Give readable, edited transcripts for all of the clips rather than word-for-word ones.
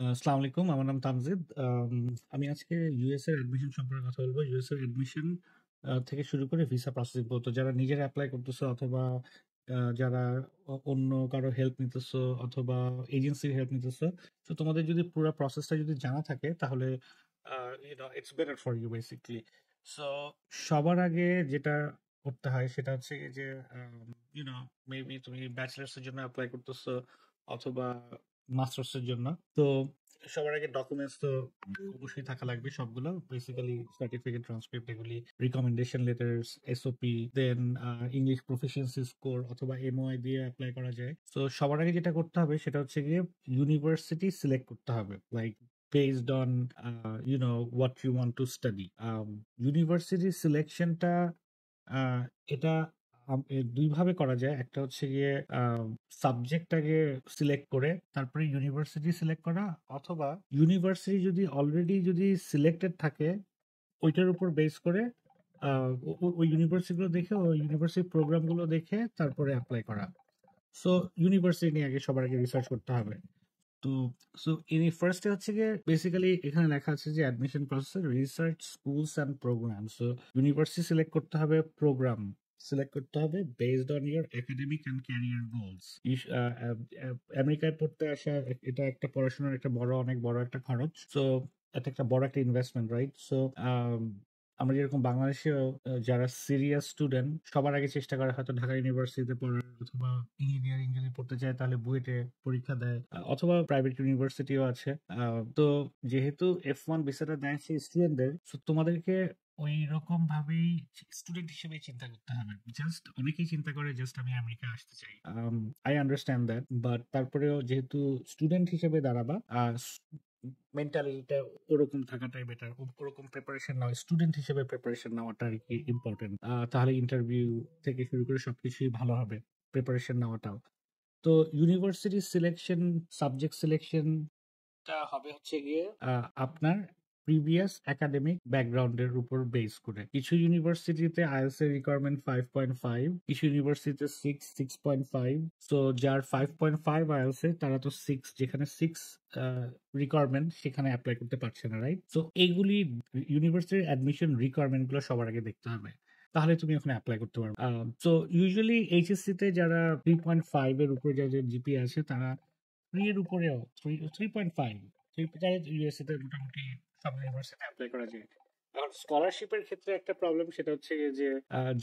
আসসালামু আলাইকুম। আমার নাম তামজিদ। আমি আজকে ইউএস এর অ্যাডমিশন সম্পর্কে কথা বলব। ইউএস এর অ্যাডমিশন থেকে শুরু করে ভিসা প্রসেসিং পর্যন্ত যারা নিজেরা এপ্লাই করতেছো অথবা যারা অন্য কারো হেল্প নিতেছো অথবা এজেন্সির হেল্প নিতেছো। তো তোমাদের যদি পুরো প্রসেসটা যদি জানা থাকে তাহলে it's better for you basically. So সবার আগে যেটা করতে হয় সেটা হচ্ছে গিয়ে যে ইউনো মেবি তুমি ব্যাচেলার্স এর জন্য অ্যাপ্লাই করতেছো অথবা মাস্টার্স এর জন্য। তো সবার আগে ডকুমেন্টস তো অবশ্যই থাকা লাগবে সবগুলো, বেসিক্যালি সার্টিফিকেট, ট্রান্সক্রিপ্ট, এগুলি, রিকমেন্ডেশন লেটার্স, এসওপি, দেন ইংলিশ প্রফিসিয়েন্সি স্কোর অথবা এমওআই দিয়ে অ্যাপ্লাই করা যায়। তো সবার আগে যেটা করতে হবে সেটা হচ্ছে গিয়ে ইউনিভার্সিটি সিলেক্ট করতে হবে, like based on what you want to study. ইউনিভার্সিটি সিলেকশনটা এটা দুই ভাবে করা যায়। একটা হচ্ছে গিয়ে সাবজেক্ট আগে সিলেক্ট করে তারপরে ইউনিভার্সিটি সিলেক্ট করা, অথবা ইউনিভার্সিটি যদি অলরেডি যদি সিলেক্টেড থাকে ওইটার উপর বেস করে ওই ইউনিভার্সিটিগুলো দেখে, ওই ইউনিভার্সিটি প্রোগ্রামগুলো দেখে তারপরে অ্যাপ্লাই করা। সো ইউনিভার্সিটি নিয়ে আগে সবার আগে রিসার্চ করতে হবে। তো সো ফার্স্টে হচ্ছে গিয়ে বেসিক্যালি এখানে লেখা আছে যে admission process research schools and program. So university select করতে হবে, প্রোগ্রাম সিলেক্ট করতে হবে based on your academic and career goals. আমেরিকায় পড়তে আসা এটা একটা পড়াশোনার একটা অনেক বড় একটা খরচ। সো এটা একটা বড় একটা ইনভেস্টমেন্ট, রাইট? সো আমরা যেরকম বাংলাদেশেও যারা সিরিয়াস স্টুডেন্ট সবার আগে চেষ্টা করে হয়তো ঢাকা ইউনিভার্সিটিতে পড়ার, অথবা ইঞ্জিনিয়ারিং যদি পড়তে চায় তাহলে বুয়েটে পরীক্ষা দেয়, অথবা প্রাইভেট ইউনিভার্সিটিও আছে। তো যেহেতু F1 ভিসাটা দেয় সেই স্টুডেন্টদের, তোমাদেরকে ওই রকম ভাবেই স্টুডেন্ট হিসেবে চিন্তা করতে হবে। জাস্ট অনেকেই চিন্তা করে জাস্ট আমি আমেরিকা আসতে চাই। আই আন্ডারস্ট্যান্ড দ্যাট, বাট তারপরেও যেহেতু স্টুডেন্ট হিসেবে দাঁড়াবা, মেন্টালিটিটা ওরকম থাকাটাই বেটার। ওরকম প্রিপারেশন নাও, স্টুডেন্ট হিসেবে প্রিপারেশন নেওয়াটা আর কি ইম্পর্টেন্ট। তাহলে ইন্টারভিউ থেকে শুরু করে সবকিছুই ভালো হবে, প্রিপারেশন নেওয়াটাও। তো ইউনিভার্সিটি সিলেকশন, সাবজেক্ট সিলেকশনটা হবে হচ্ছে গিয়ে আপনার প্রিভিয়াস একাডেমিক ব্যাকগ্রাউন্ডের উপর বেস করে। কিছু ইউনিভার্সিটিতে আইএলটিএস এর রিকোয়ারমেন্ট 5.5, কিছু ইউনিভার্সিটিতে 6.5। তো যার 5.5 আইএলটিএস এ তারা তো 6, যেখানে 6 রিকোয়ারমেন্ট সেখানে অ্যাপ্লাই করতে পারছে না, রাইট? তো এইগুলি ইউনিভার্সিটির অ্যাডমিশন রিকোয়ারমেন্ট গুলো সবার আগে দেখতে হবে, তাহলে তুমি ওখানে অ্যাপ্লাই করতে পারবে। তো ইউজুয়ালি এইচএসসি তে যারা 3.5 এর উপরে যাদের জিপিএ আছে তারা 3 এর উপরেও, 3.5, ইউএসএ তে মোটামুটি সব ইউনিভার্সিটি অ্যাপ্লাই করা যায়। এখন স্কলারশিপের ক্ষেত্রে একটা প্রবলেম, সেটা হচ্ছে গিয়ে যে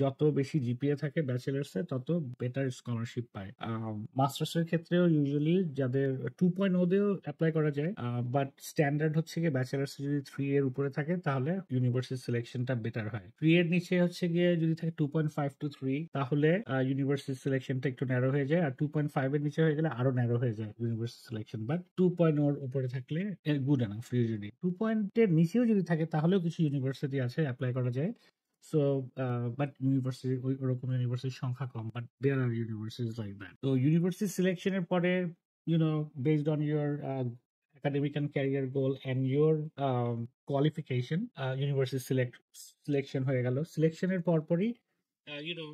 যত বেশি জিপিএ থাকে ব্যাচেলার্স এ তত বেটার স্কলারশিপ পায়। মাস্টার্স এর ক্ষেত্রেও ইউজুয়ালি যাদের 2.0 দিয়েও অ্যাপ্লাই করা যায়, বাট স্ট্যান্ডার্ড হচ্ছে গিয়ে ব্যাচেলার্স যদি 3 এর উপরে থাকে তাহলে ইউনিভার্সিটি সিলেকশনটা বেটার হয়। 3 এর নিচে হচ্ছে গিয়ে যদি থাকে 2.5 to 3, তাহলে ইউনিভার্সিটি সিলেকশনটা একটু ন্যারো হয়ে যায়, আর 2.5 এর নিচে হয়ে গেলে আরো ন্যারো হয়ে যায় ইউনিভার্সিটি সিলেকশন। বাট 2.0 এর উপরে থাকলে গুড এনাফ ইউজুয়ালি। 2 এর নিচেও যদি থাকে তাহলেও কিছু ইউনিভার্সিটি আছে অ্যাপ্লাই করা যায়। সো বাট ইউনিভার্সিটি ওরকম ইউনিভার্সিটির সংখ্যা কম, but there are universities like that. তো ইউনিভার্সিটি সিলেকশনের পরে based on your academic and career goal and your qualification, university selection হয়ে গেল। সিলেকশনের পরপরই ইউনো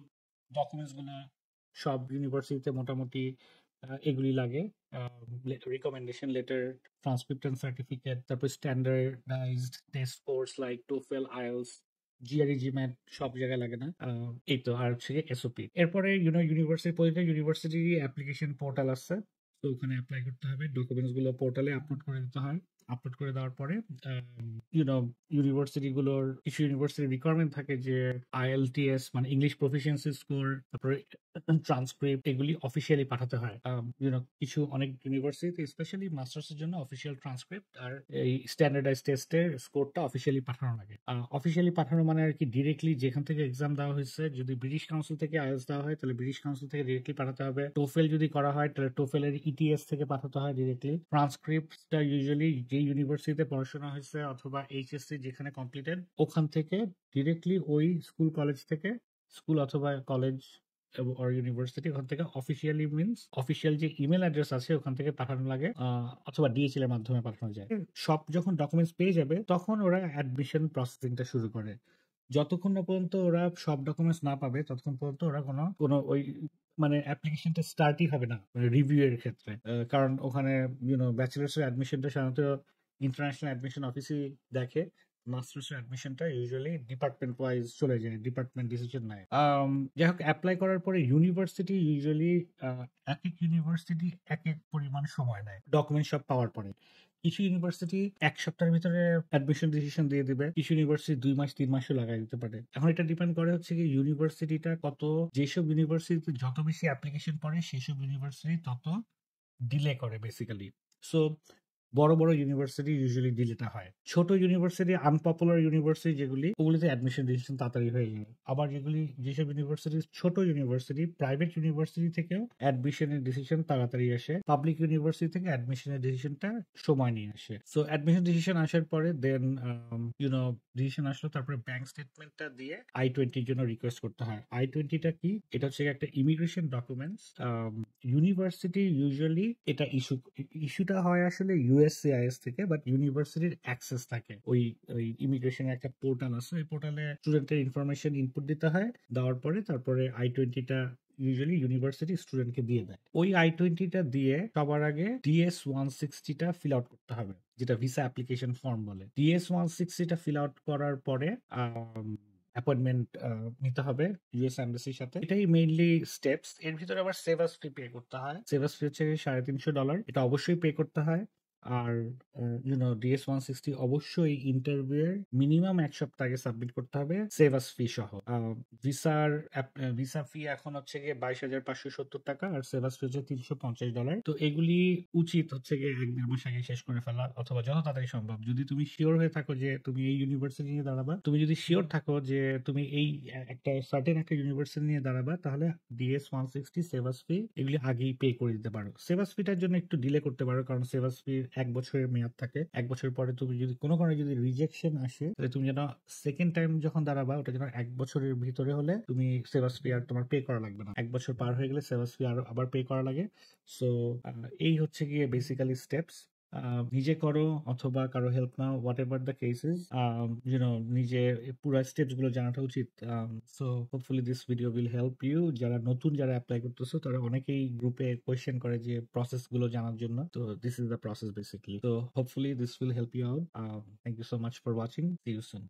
ডকুমেন্টস গুলো সব ইউনিভার্সিটিতে মোটামুটি এগুলি লাগে। Recommendation letter, transcript and certificate, তারপর standardised test course like TOEFL, IELTS, GRE, GMAT সব জায়গায় লাগে না। এই তো, আর হচ্ছে এসওপি। এরপরে ইউনিভার্সিটি প্রতিটা ইউনিভার্সিটির অ্যাপ্লিকেশন পোর্টাল আছে, তো ওখানে অ্যাপ্লাই করতে হবে। ডকুমেন্টস গুলো পোর্টালে আপলোড করে দিতে হয়। আপলোড করে দেওয়ার পরে ইউনো ইউনিভার্সিটি গুলোর কিছু ইউনিভার্সিটি রিকোয়ারমেন্ট থাকে যে আইএলটিএস মানে ইংলিশ প্রফিসিয়েন্সি স্কোর, তারপরে ট্রান্সক্রিপ্ট, এগুলি অফিসিয়ালি পাঠাতে হয়। কিছু অনেক ইউনিভার্সিটি স্পেশালি মাস্টার্স এর জন্য অফিসিয়াল ট্রান্সক্রিপ্ট আর এই স্ট্যান্ডার্ডাইজ টেস্টের স্কোরটা অফিসিয়ালি পাঠানো লাগে। অফিসিয়ালি পাঠানো মানে আর কি ডিরেক্টলি যেখান থেকে এক্সাম দেওয়া হয়েছে, যদি ব্রিটিশ কাউন্সিল থেকে আইএলটিএস দেওয়া হয় তাহলে ব্রিটিশ কাউন্সিল থেকে ডিরেক্টলি পাঠাতে হবে। টোফেল যদি করা হয় তাহলে টোফেলের ইটিএস থেকে পাঠাতে হয় ডিরেক্টলি। ট্রান্সক্রিপ্টটা ইউজুয়ালি যে ইউনিভার্সিটিতে পড়াশোনা হয়েছে অথবা এইচএসসি যেখানে কমপ্লিটেড ওখান থেকে ডিরেক্টলি ওই স্কুল কলেজ থেকে, স্কুল অথবা কলেজ or ইউনিভার্সিটি ওখান থেকে অফিসিয়ালি মিনস অফিসিয়াল যে ইমেল অ্যাড্রেস আছে ওখান থেকে পাঠানো লাগে, অথবা ডিএচএল এর মাধ্যমে পাঠানো যায়। সব যখন ডকুমেন্টস পেয়ে যাবে তখন ওরা অ্যাডমিশন প্রসেসিংটা শুরু করে। যতক্ষণ না পর্যন্ত ওরা সব ডকুমেন্টস না পাবে ততক্ষণ পর্যন্ত ওরা কোনো কোনো ওই মানে অ্যাপ্লিকেশনটা স্টার্টই হবে না মানে রিভিউ এর ক্ষেত্রে। কারণ ওখানে ব্যাচেলার্স এর অ্যাডমিশনটা সাধারণত ইন্টারন্যাশনাল অ্যাডমিশন অফিসই দেখে। মাস্টার্স এর অ্যাডমিশনটা ইউজুয়ালি ডিপার্টমেন্ট ওয়াইজ চলে যায়, ডিপার্টমেন্ট ডিসিশন নেয়। যাই হোক, অ্যাপ্লাই করার পরে ইউনিভার্সিটি ইউজুয়ালি এক এক ইউনিভার্সিটি এক এক পরিমাণ সময় নেয় ডকুমেন্ট সব পাওয়ার পরে। কিছু ইউনিভার্সিটি 1 সপ্তাহের ভিতরে অ্যাডমিশন ডিসিশন দিয়ে দিবে, কিছু ইউনিভার্সিটি 2 মাস 3 মাসও লাগাই দিতে পারে। এখন এটা ডিপেন্ড করে হচ্ছে কি ইউনিভার্সিটিটা কত, যেসব ইউনিভার্সিটিতে যত বেশি অ্যাপ্লিকেশন পড়ে সেসব ইউনিভার্সিটি তত ডিলে করে বেসিক্যালি। সো বড় বড় ইউনিভার্সিটি ইউজুয়ালি ডিলেটা হয়। ছোট ইউনিভার্সিটি, আনপপুলার ইউনিভার্সিটি যেগুলি, ওগুলিতে অ্যাডমিশন ডিসিশন তাড়াতাড়ি হয়ে যায়। আবার যেসব ইউনিভার্সিটি ছোট ইউনিভার্সিটি, প্রাইভেট ইউনিভার্সিটি থেকেও অ্যাডমিশনের ডিসিশন তাড়াতাড়ি আসে, পাবলিক ইউনিভার্সিটি থেকে অ্যাডমিশনের ডিসিশনটা সময় নিয়ে আসে। সো অ্যাডমিশন ডিসিশন আসার পরে দেন ডিসিশন আসলো, তারপরে ব্যাংক স্টেটমেন্টটা দিয়ে I-20 জন্য রিকোয়েস্ট করতে হয়। I-20টা কি? এটা হচ্ছে একটা ইমিগ্রেশন ডকুমেন্টস। ইউনিভার্সিটি ইউজুয়ালি এটা ইস্যুটা হয় আসলে USCIS থেকে, বাট ইউনিভার্সিটির অ্যাক্সেস থাকে ওই ইমিগ্রেশনের একটা পোর্টাল আছে, ওই পোর্টালে স্টুডেন্টের ইনফরমেশন ইনপুট দিতে হয়। দেওয়ার পরে তারপরে I-20টা ইউজুয়ালি ইউনিভার্সিটি স্টুডেন্টকে দিয়ে দেয়। ওই I-20টা দিয়ে সবার আগে DS-160টা ফিল আউট করতে হবে, যেটা ভিসা অ্যাপ্লিকেশন ফর্ম বলে। DS-160টা ফিল আউট করার পরে অ্যাপয়েন্টমেন্ট নিতে হবে ইউএস এমবাসির সাথে। এটাই মেইনলি স্টেপস। এর ভিতরে আবার সেভাস ফি পে করতে হয়। সেভাস ফি হচ্ছে $350, এটা অবশ্যই পে করতে হয়। আর DS-160 অবশ্যই ইন্টারভিউ এর মিনিমাম 1 সপ্তাহ আগে সাবমিট করতে হবে সেভাস ফি সহ। ভিসা ফি এখন হচ্ছে গিয়ে $22,570 আর সেভাস ফি হচ্ছে $350। তো এগুলি উচিত হচ্ছে গিয়ে 1-1.5 মাস আগে শেষ করে ফেলা, অথবা যত তাড়াতাড়ি সম্ভব। যদি তুমি শিওর হয়ে থাকো যে তুমি এই ইউনিভার্সিটি নিয়ে দাঁড়াবা, তুমি যদি শিওর থাকো যে তুমি এই একটা সার্টেন একটা ইউনিভার্সিটি নিয়ে দাঁড়াবা, তাহলে DS-160 সেভাস ফি এগুলি আগেই পে করে দিতে পারো। সেভাস ফিটার জন্য একটু ডিলে করতে পারো, কারণ সেভাস ফি 1 বছরের মেয়াদ থাকে। 1 বছর পরে তুমি যদি কোনো কারণে যদি রিজেকশন আসে, তাহলে তুমি যেন সেকেন্ড টাইম যখন দাঁড়াবা, ওটা যেন 1 বছরের ভিতরে হলে তুমি সেভাস ফি আর তোমার পে করা লাগবে না। 1 বছর পার হয়ে গেলে সেভাস ফি আবার পে করা লাগে। সো এই হচ্ছে গিয়ে বেসিক্যালি স্টেপস। নিজে করো অথবা কারো হেল্প নাও, হোয়াট এভার দ্য কেসেস, নিজে পুরো স্টেপস গুলো জানাটা উচিত। So hopefully this video will help you. যারা অ্যাপ্লাই করতেছো তারা অনেকেই গ্রুপে কোয়েশ্চেন করে যে প্রসেস গুলো জানার জন্য, তো this is the process basically. তো hopefully this will help you out. Thank you so much for watching. See you soon.